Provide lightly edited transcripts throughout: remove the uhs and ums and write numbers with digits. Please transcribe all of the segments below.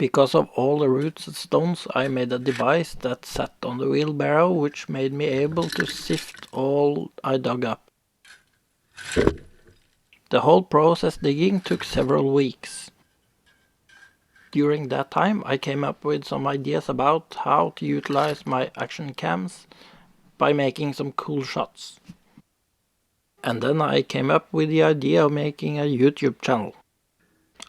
Because of all the roots and stones, I made a device that sat on the wheelbarrow, which made me able to sift all I dug up. The whole process digging took several weeks. During that time, I came up with some ideas about how to utilize my action cams by making some cool shots. And then I came up with the idea of making a YouTube channel.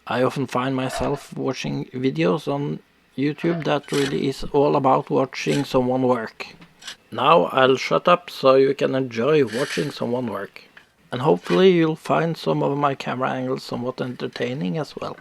I often find myself watching videos on YouTube that really is all about watching someone work. Now I'll shut up so you can enjoy watching someone work. And hopefully you'll find some of my camera angles somewhat entertaining as well.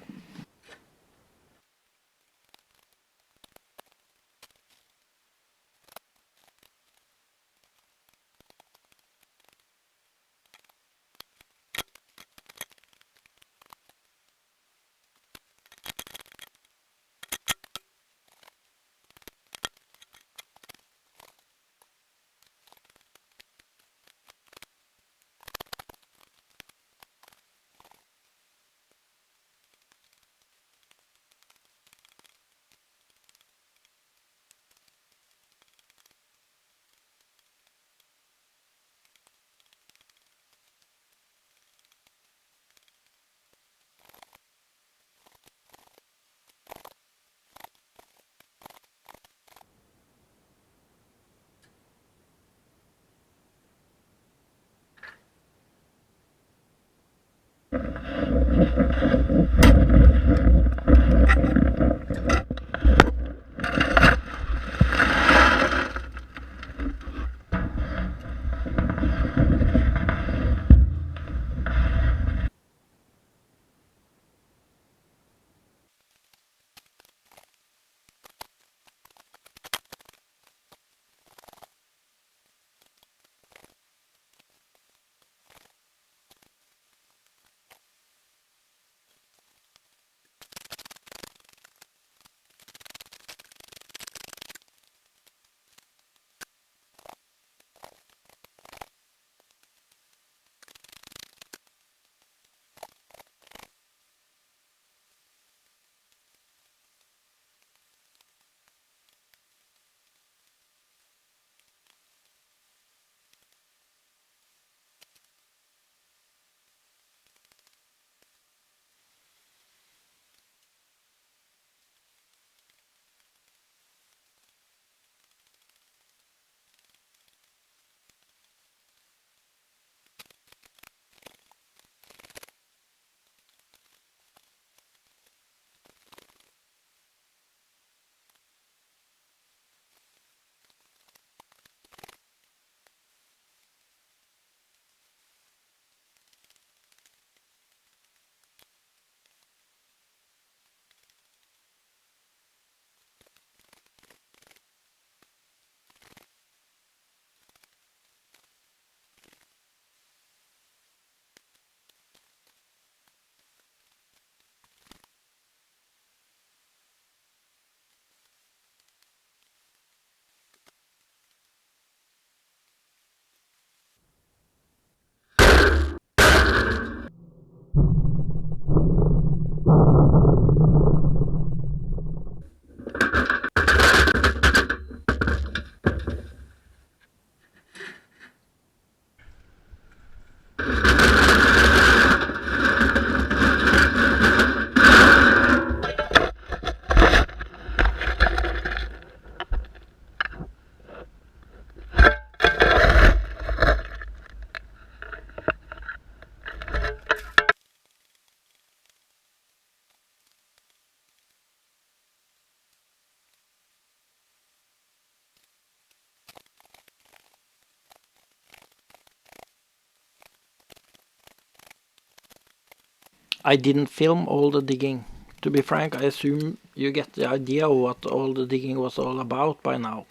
I didn't film all the digging. To be frank, I assume you get the idea of what all the digging was all about by now.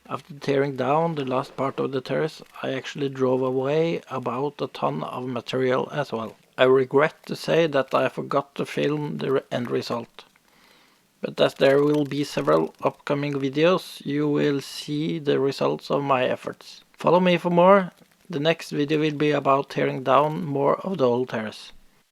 After tearing down the last part of the terrace, I actually drove away about a ton of material as well. I regret to say that I forgot to film the end result. But as there will be several upcoming videos, you will see the results of my efforts. Follow me for more. The next video will be about tearing down more of the old terrace.